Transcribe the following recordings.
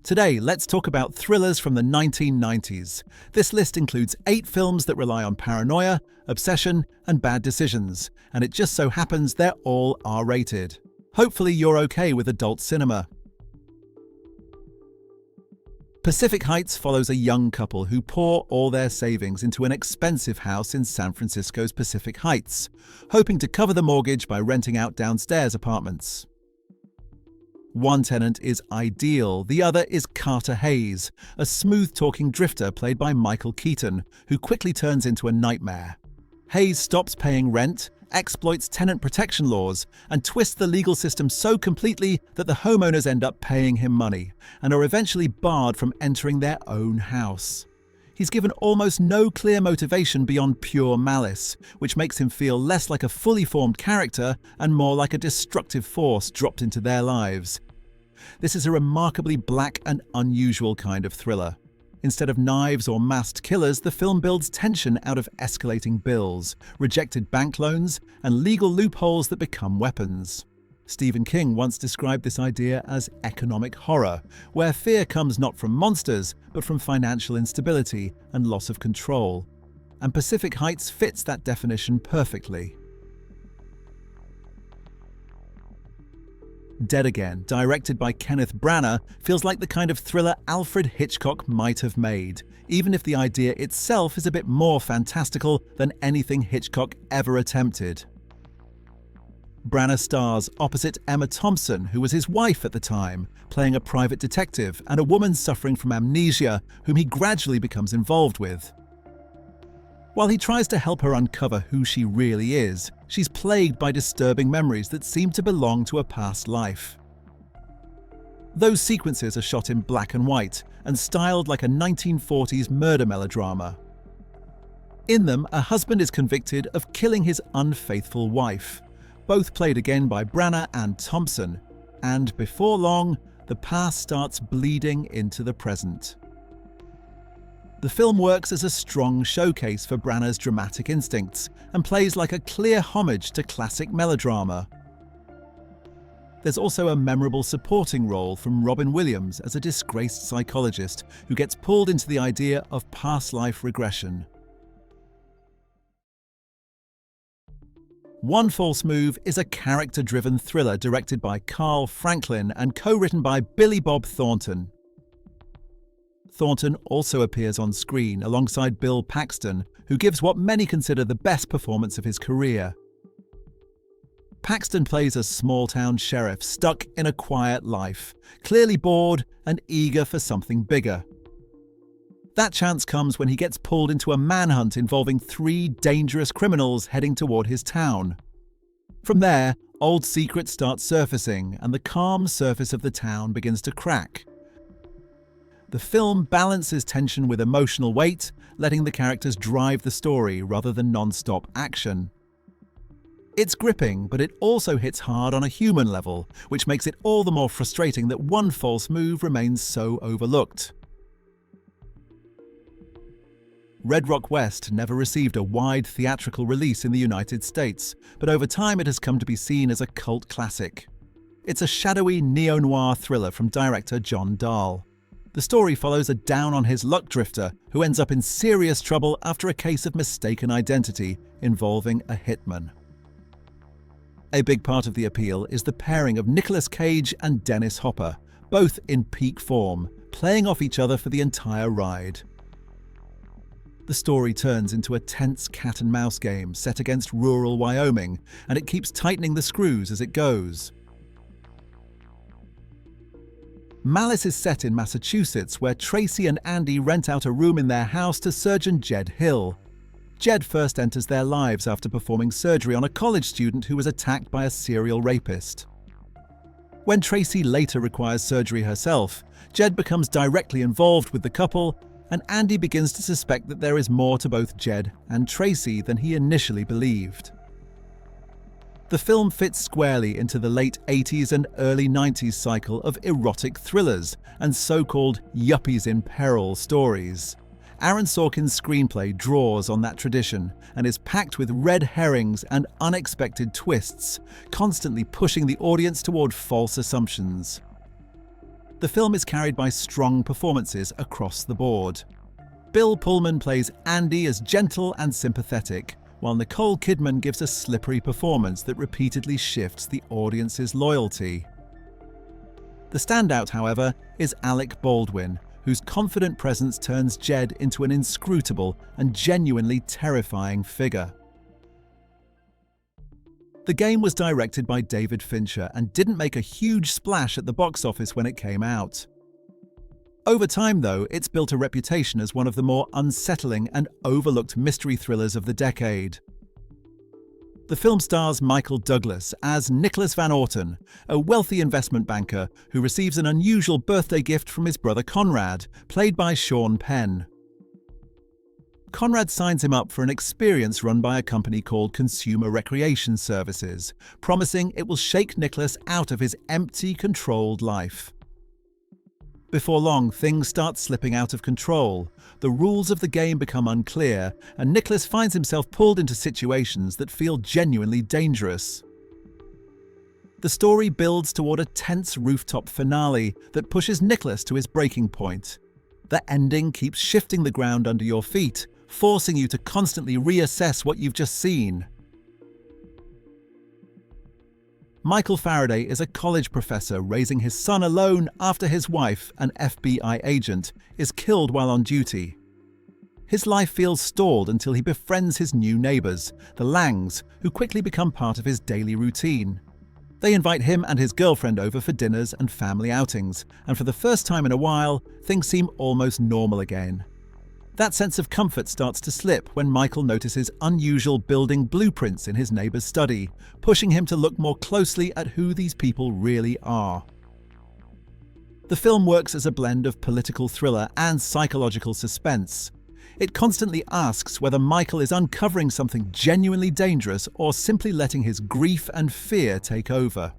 Today, let's talk about thrillers from the 1990s. This list includes 8 films that rely on paranoia, obsession, and bad decisions, and it just so happens they're all R-rated. Hopefully you're okay with adult cinema. Pacific Heights follows a young couple who pour all their savings into an expensive house in San Francisco's Pacific Heights, hoping to cover the mortgage by renting out downstairs apartments. One tenant is ideal, the other is Carter Hayes, a smooth-talking drifter played by Michael Keaton, who quickly turns into a nightmare. Hayes stops paying rent, exploits tenant protection laws, and twists the legal system so completely that the homeowners end up paying him money, and are eventually barred from entering their own house. He's given almost no clear motivation beyond pure malice, which makes him feel less like a fully formed character and more like a destructive force dropped into their lives. This is a remarkably black and unusual kind of thriller. Instead of knives or masked killers, the film builds tension out of escalating bills, rejected bank loans, and legal loopholes that become weapons. Stephen King once described this idea as economic horror, where fear comes not from monsters, but from financial instability and loss of control. And Pacific Heights fits that definition perfectly. Dead Again, directed by Kenneth Branagh, feels like the kind of thriller Alfred Hitchcock might have made, even if the idea itself is a bit more fantastical than anything Hitchcock ever attempted. Branagh stars opposite Emma Thompson, who was his wife at the time, playing a private detective and a woman suffering from amnesia whom he gradually becomes involved with. While he tries to help her uncover who she really is, she's plagued by disturbing memories that seem to belong to a past life. Those sequences are shot in black and white and styled like a 1940s murder melodrama. In them, a husband is convicted of killing his unfaithful wife, both played again by Branagh and Thompson, and before long, the past starts bleeding into the present. The film works as a strong showcase for Branagh's dramatic instincts and plays like a clear homage to classic melodrama. There's also a memorable supporting role from Robin Williams as a disgraced psychologist who gets pulled into the idea of past life regression. One False Move is a character-driven thriller directed by Carl Franklin and co-written by Billy Bob Thornton. Thornton also appears on screen alongside Bill Paxton, who gives what many consider the best performance of his career. Paxton plays a small-town sheriff stuck in a quiet life, clearly bored and eager for something bigger. That chance comes when he gets pulled into a manhunt involving 3 dangerous criminals heading toward his town. From there, old secrets start surfacing and the calm surface of the town begins to crack. The film balances tension with emotional weight, letting the characters drive the story rather than non-stop action. It's gripping, but it also hits hard on a human level, which makes it all the more frustrating that One False Move remains so overlooked. Red Rock West never received a wide theatrical release in the United States, but over time it has come to be seen as a cult classic. It's a shadowy neo-noir thriller from director John Dahl. The story follows a down-on-his-luck drifter who ends up in serious trouble after a case of mistaken identity involving a hitman. A big part of the appeal is the pairing of Nicolas Cage and Dennis Hopper, both in peak form, playing off each other for the entire ride. The story turns into a tense cat-and-mouse game set against rural Wyoming, and it keeps tightening the screws as it goes. Malice is set in Massachusetts, where Tracy and Andy rent out a room in their house to surgeon Jed Hill. Jed first enters their lives after performing surgery on a college student who was attacked by a serial rapist. When Tracy later requires surgery herself, Jed becomes directly involved with the couple, and Andy begins to suspect that there is more to both Jed and Tracy than he initially believed. The film fits squarely into the late 80s and early 90s cycle of erotic thrillers and so-called yuppies in peril stories. Aaron Sorkin's screenplay draws on that tradition and is packed with red herrings and unexpected twists, constantly pushing the audience toward false assumptions. The film is carried by strong performances across the board. Bill Pullman plays Andy as gentle and sympathetic, while Nicole Kidman gives a slippery performance that repeatedly shifts the audience's loyalty. The standout, however, is Alec Baldwin, whose confident presence turns Jed into an inscrutable and genuinely terrifying figure. The game was directed by David Fincher and didn't make a huge splash at the box office when it came out. Over time, though, it's built a reputation as one of the more unsettling and overlooked mystery thrillers of the decade. The film stars Michael Douglas as Nicholas Van Orton, a wealthy investment banker who receives an unusual birthday gift from his brother Conrad, played by Sean Penn. Conrad signs him up for an experience run by a company called Consumer Recreation Services, promising it will shake Nicholas out of his empty, controlled life. Before long, things start slipping out of control. The rules of the game become unclear, and Nicholas finds himself pulled into situations that feel genuinely dangerous. The story builds toward a tense rooftop finale that pushes Nicholas to his breaking point. The ending keeps shifting the ground under your feet, forcing you to constantly reassess what you've just seen. Michael Faraday is a college professor raising his son alone after his wife, an FBI agent, is killed while on duty. His life feels stalled until he befriends his new neighbors, the Langs, who quickly become part of his daily routine. They invite him and his girlfriend over for dinners and family outings, and for the first time in a while, things seem almost normal again. That sense of comfort starts to slip when Michael notices unusual building blueprints in his neighbor's study, pushing him to look more closely at who these people really are. The film works as a blend of political thriller and psychological suspense. It constantly asks whether Michael is uncovering something genuinely dangerous or simply letting his grief and fear take over.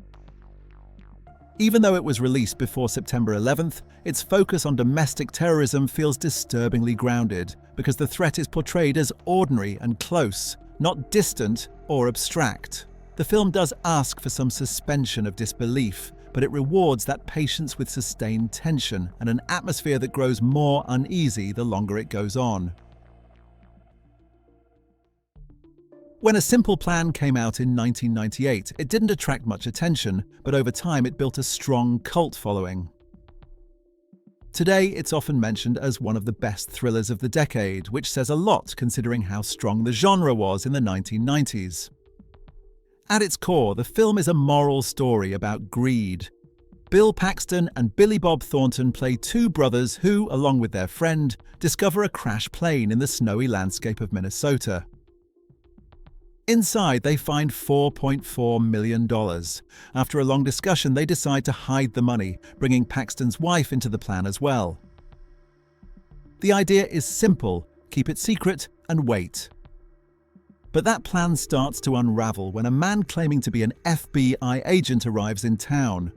Even though it was released before September 11th, its focus on domestic terrorism feels disturbingly grounded because the threat is portrayed as ordinary and close, not distant or abstract. The film does ask for some suspension of disbelief, but it rewards that patience with sustained tension and an atmosphere that grows more uneasy the longer it goes on. When A Simple Plan came out in 1998, it didn't attract much attention, but over time it built a strong cult following. Today, it's often mentioned as one of the best thrillers of the decade, which says a lot considering how strong the genre was in the 1990s. At its core, the film is a moral story about greed. Bill Paxton and Billy Bob Thornton play two brothers who, along with their friend, discover a crashed plane in the snowy landscape of Minnesota. Inside, they find $4.4 million. After a long discussion, they decide to hide the money, bringing Paxton's wife into the plan as well. The idea is simple: keep it secret and wait. But that plan starts to unravel when a man claiming to be an FBI agent arrives in town.